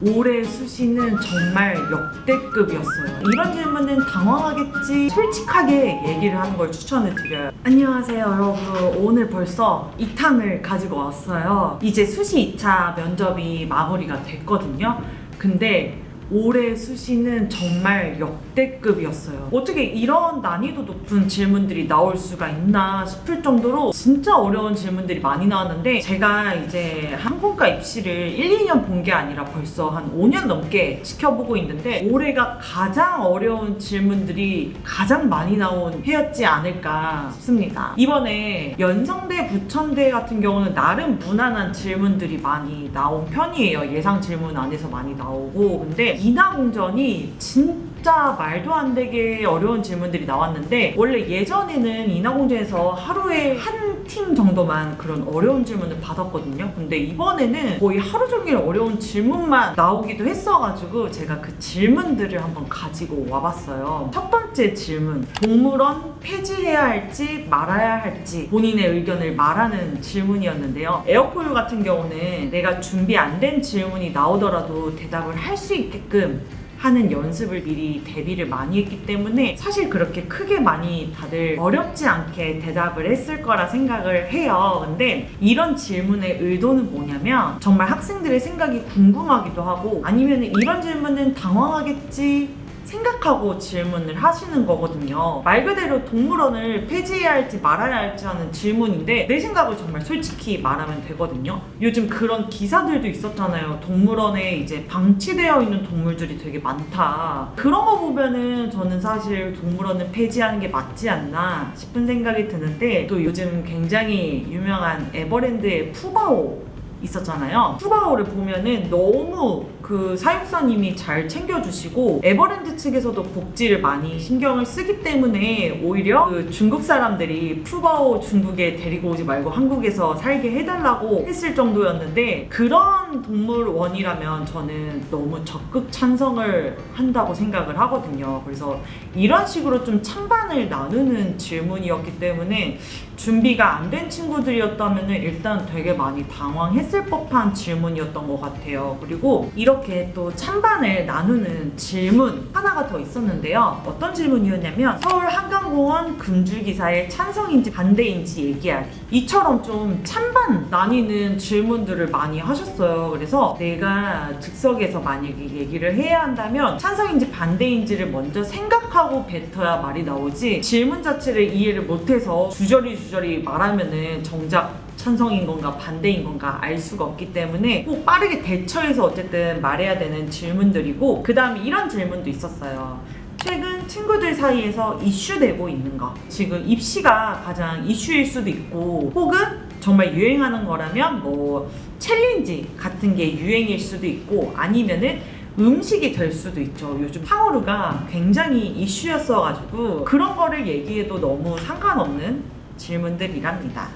올해 수시는 정말 역대급이었어요. 이런 질문은 당황하겠지 솔직하게 얘기를 하는 걸 추천을 드려요. 안녕하세요 여러분, 오늘 벌써 2탄을 가지고 왔어요. 이제 수시 2차 면접이 마무리가 됐거든요. 근데 올해 수시는 정말 역대급이었어요. 어떻게 이런 난이도 높은 질문들이 나올 수가 있나 싶을 정도로 진짜 어려운 질문들이 많이 나왔는데, 제가 이제 항공과 입시를 1, 2년 본 게 아니라 벌써 한 5년 넘게 지켜보고 있는데, 올해가 가장 어려운 질문들이 가장 많이 나온 해였지 않을까 싶습니다. 이번에 연성대, 부천대 같은 경우는 나름 무난한 질문들이 많이 나온 편이에요. 예상 질문 안에서 많이 나오고. 근데 인하공전이 진짜 말도 안 되게 어려운 질문들이 나왔는데, 원래 예전에는 인하공전에서 하루에 한 팀 정도만 그런 어려운 질문을 받았거든요. 근데 이번에는 거의 하루 종일 어려운 질문만 나오기도 했어가지고 제가 그 질문들을 한번 가지고 와봤어요. 첫 번째 질문, 동물원 폐지해야 할지 말아야 할지 본인의 의견을 말하는 질문이었는데요. 에어포유 같은 경우는 내가 준비 안 된 질문이 나오더라도 대답을 할 수 있게끔 하는 연습을 미리 대비를 많이 했기 때문에 사실 그렇게 크게 많이 다들 어렵지 않게 대답을 했을 거라 생각을 해요. 근데 이런 질문의 의도는 뭐냐면, 정말 학생들의 생각이 궁금하기도 하고, 아니면 이런 질문은 당황하겠지 생각하고 질문을 하시는 거거든요. 말 그대로 동물원을 폐지해야 할지 말아야 할지 하는 질문인데, 내 생각을 정말 솔직히 말하면 되거든요. 요즘 그런 기사들도 있었잖아요. 동물원에 이제 방치되어 있는 동물들이 되게 많다. 그런 거 보면은 저는 사실 동물원을 폐지하는 게 맞지 않나 싶은 생각이 드는데, 또 요즘 굉장히 유명한 에버랜드의 푸바오 있었잖아요. 푸바오를 보면은 너무 그 사육사님이 잘 챙겨주시고, 에버랜드 측에서도 복지를 많이 신경을 쓰기 때문에 오히려 그 중국 사람들이 푸바오 중국에 데리고 오지 말고 한국에서 살게 해달라고 했을 정도였는데, 그런 동물원이라면 저는 너무 적극 찬성을 한다고 생각을 하거든요. 그래서 이런 식으로 좀 찬반을 나누는 질문이었기 때문에 준비가 안 된 친구들이었다면 일단 되게 많이 당황했을 법한 질문이었던 것 같아요. 그리고 이렇게 또 찬반을 나누는 질문 하나가 더 있었는데요. 어떤 질문이었냐면, 서울 한강공원 금줄기사의 찬성인지 반대인지 얘기하기. 이처럼 좀 찬반 나뉘는 질문들을 많이 하셨어요. 그래서 내가 즉석에서 만약에 얘기를 해야 한다면 찬성인지 반대인지를 먼저 생각하고 뱉어야 말이 나오지, 질문 자체를 이해를 못해서 주저리 말하면은 정작 찬성인 건가 반대인 건가 알 수가 없기 때문에 꼭 빠르게 대처해서 어쨌든 말해야 되는 질문들이고, 그 다음에 이런 질문도 있었어요. 최근 친구들 사이에서 이슈되고 있는 거. 지금 입시가 가장 이슈일 수도 있고, 혹은 정말 유행하는 거라면 뭐 챌린지 같은 게 유행일 수도 있고, 아니면은 음식이 될 수도 있죠. 요즘 탕후루가 굉장히 이슈였어가지고 그런 거를 얘기해도 너무 상관없는 질문들이랍니다.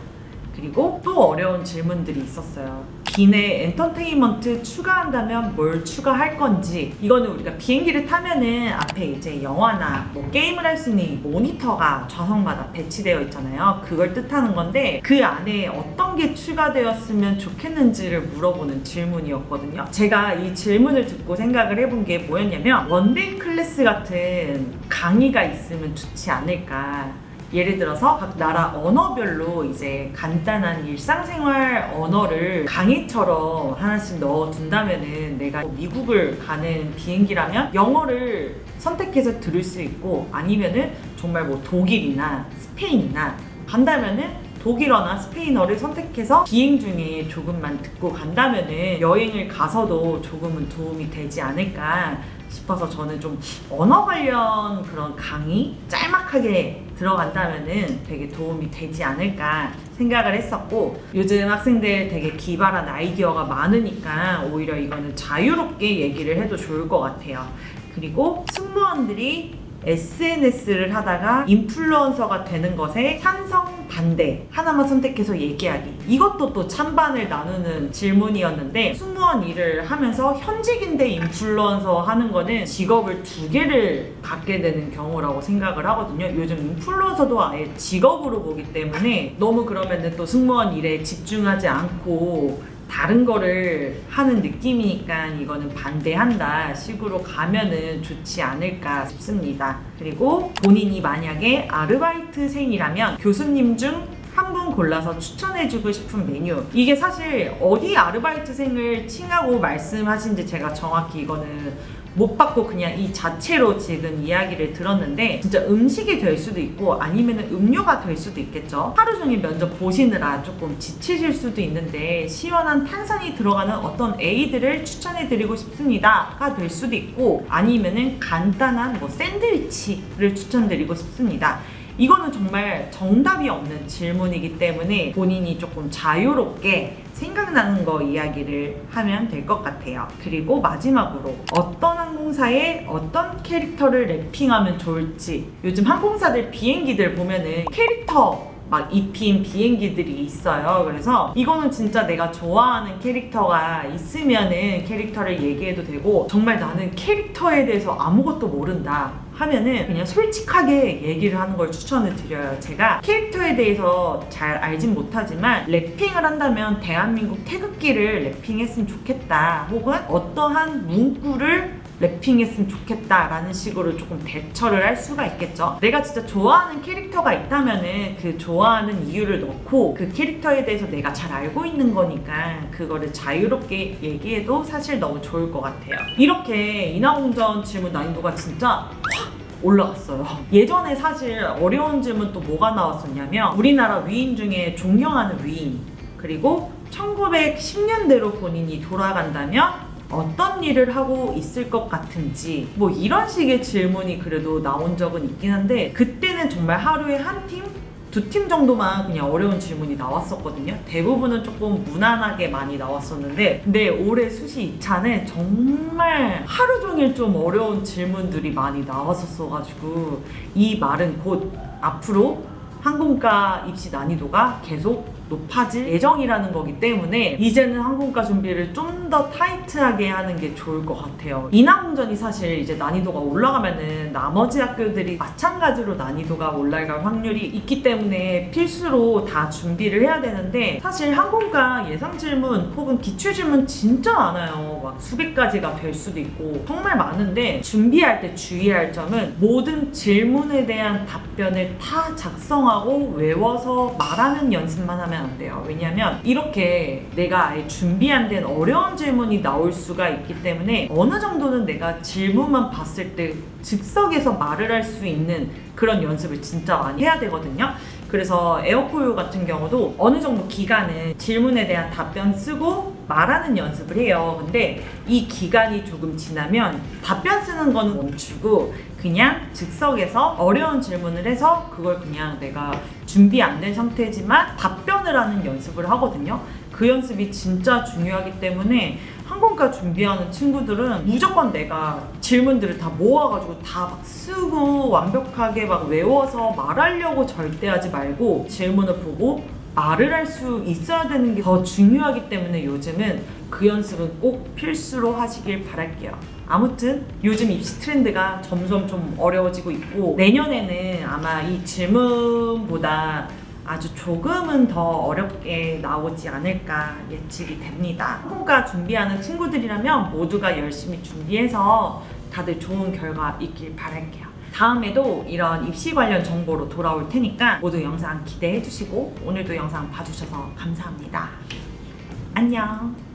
그리고 또 어려운 질문들이 있었어요. 기내 엔터테인먼트 추가한다면 뭘 추가할 건지. 이거는 우리가 비행기를 타면은 앞에 이제 영화나 뭐 게임을 할 수 있는 이 모니터가 좌석마다 배치되어 있잖아요. 그걸 뜻하는 건데, 그 안에 어떤 게 추가되었으면 좋겠는지를 물어보는 질문이었거든요. 제가 이 질문을 듣고 생각을 해본 게 뭐였냐면, 원데이 클래스 같은 강의가 있으면 좋지 않을까. 예를 들어서 각 나라 언어별로 이제 간단한 일상생활 언어를 강의처럼 하나씩 넣어둔다면은, 내가 미국을 가는 비행기라면 영어를 선택해서 들을 수 있고, 아니면은 정말 뭐 독일이나 스페인이나 간다면은 독일어나 스페인어를 선택해서 비행 중에 조금만 듣고 간다면은 여행을 가서도 조금은 도움이 되지 않을까 싶어서, 저는 좀 언어 관련 그런 강의 짤막하게 들어간다면은 되게 도움이 되지 않을까 생각을 했었고, 요즘 학생들 되게 기발한 아이디어가 많으니까 오히려 이거는 자유롭게 얘기를 해도 좋을 것 같아요. 그리고 승무원들이 SNS를 하다가 인플루언서가 되는 것에 찬성, 반대 하나만 선택해서 얘기하기. 이것도 또 찬반을 나누는 질문이었는데, 승무원 일을 하면서 현직인데 인플루언서 하는 거는 직업을 2개를 갖게 되는 경우라고 생각을 하거든요. 요즘 인플루언서도 아예 직업으로 보기 때문에 너무 그러면은 또 승무원 일에 집중하지 않고 다른 거를 하는 느낌이니까 이거는 반대한다 식으로 가면은 좋지 않을까 싶습니다. 그리고 본인이 만약에 아르바이트생이라면 교수님 중 한 분 골라서 추천해주고 싶은 메뉴. 이게 사실 어디 아르바이트생을 칭하고 말씀하신지 제가 정확히 이거는 못 받고 그냥 이 자체로 지금 이야기를 들었는데, 진짜 음식이 될 수도 있고 아니면 음료가 될 수도 있겠죠. 하루 종일 면접 보시느라 조금 지치실 수도 있는데 시원한 탄산이 들어가는 어떤 에이드를 추천해드리고 싶습니다가 될 수도 있고, 아니면은 간단한 뭐 샌드위치를 추천드리고 싶습니다. 이거는 정말 정답이 없는 질문이기 때문에 본인이 조금 자유롭게 생각나는 거 이야기를 하면 될 것 같아요. 그리고 마지막으로 어떤 항공사에 어떤 캐릭터를 랩핑하면 좋을지. 요즘 항공사들 비행기들 보면은 캐릭터 막 입힌 비행기들이 있어요. 그래서 이거는 진짜 내가 좋아하는 캐릭터가 있으면은 캐릭터를 얘기해도 되고, 정말 나는 캐릭터에 대해서 아무것도 모른다 하면은 그냥 솔직하게 얘기를 하는 걸 추천을 드려요. 제가 캐릭터에 대해서 잘 알진 못하지만 랩핑을 한다면 대한민국 태극기를 랩핑했으면 좋겠다, 혹은 어떠한 문구를 랩핑했으면 좋겠다라는 식으로 조금 대처를 할 수가 있겠죠. 내가 진짜 좋아하는 캐릭터가 있다면은 그 좋아하는 이유를 넣고 그 캐릭터에 대해서 내가 잘 알고 있는 거니까 그거를 자유롭게 얘기해도 사실 너무 좋을 것 같아요. 이렇게 인하공전 질문 난이도가 진짜 확 올라갔어요. 예전에 사실 어려운 질문 또 뭐가 나왔었냐면, 우리나라 위인 중에 존경하는 위인, 그리고 1910년대로 본인이 돌아간다면 어떤 일을 하고 있을 것 같은지, 뭐 이런 식의 질문이 그래도 나온 적은 있긴 한데, 그때는 정말 하루에 한 팀? 두 팀 정도만 그냥 어려운 질문이 나왔었거든요. 대부분은 조금 무난하게 많이 나왔었는데, 근데 올해 수시 2차는 정말 하루 종일 좀 어려운 질문들이 많이 나왔었어가지고, 이 말은 곧 앞으로 항공과 입시 난이도가 계속 높아질 예정이라는 거기 때문에 이제는 항공과 준비를 좀 더 타이트하게 하는 게 좋을 것 같아요. 인하공전이 사실 이제 난이도가 올라가면은 나머지 학교들이 마찬가지로 난이도가 올라갈 확률이 있기 때문에 필수로 다 준비를 해야 되는데, 사실 항공과 예상 질문 혹은 기출 질문 진짜 많아요. 막 수백 가지가 될 수도 있고 정말 많은데, 준비할 때 주의할 점은 모든 질문에 대한 답변을 다 작성하고 외워서 말하는 연습만 하면 안 돼요. 왜냐면 이렇게 내가 아예 준비 안 된 어려운 질문이 나올 수가 있기 때문에 어느 정도는 내가 질문만 봤을 때 즉석에서 말을 할 수 있는 그런 연습을 진짜 많이 해야 되거든요. 그래서 에어포유 같은 경우도 어느 정도 기간은 질문에 대한 답변 쓰고 말하는 연습을 해요. 근데 이 기간이 조금 지나면 답변 쓰는 거는 멈추고 그냥 즉석에서 어려운 질문을 해서 그걸 그냥 내가 준비 안 된 상태지만 답변을 하는 연습을 하거든요. 그 연습이 진짜 중요하기 때문에 항공과 준비하는 친구들은 무조건 내가 질문들을 다 모아가지고 다 막 쓰고 완벽하게 막 외워서 말하려고 절대 하지 말고, 질문을 보고 말을 할 수 있어야 되는 게 더 중요하기 때문에 요즘은 그 연습은 꼭 필수로 하시길 바랄게요. 아무튼 요즘 입시 트렌드가 점점 좀 어려워지고 있고, 내년에는 아마 이 질문보다 아주 조금은 더 어렵게 나오지 않을까 예측이 됩니다. 항공과 준비하는 친구들이라면 모두가 열심히 준비해서 다들 좋은 결과 있길 바랄게요. 다음에도 이런 입시 관련 정보로 돌아올 테니까 모두 영상 기대해 주시고, 오늘도 영상 봐주셔서 감사합니다. 안녕.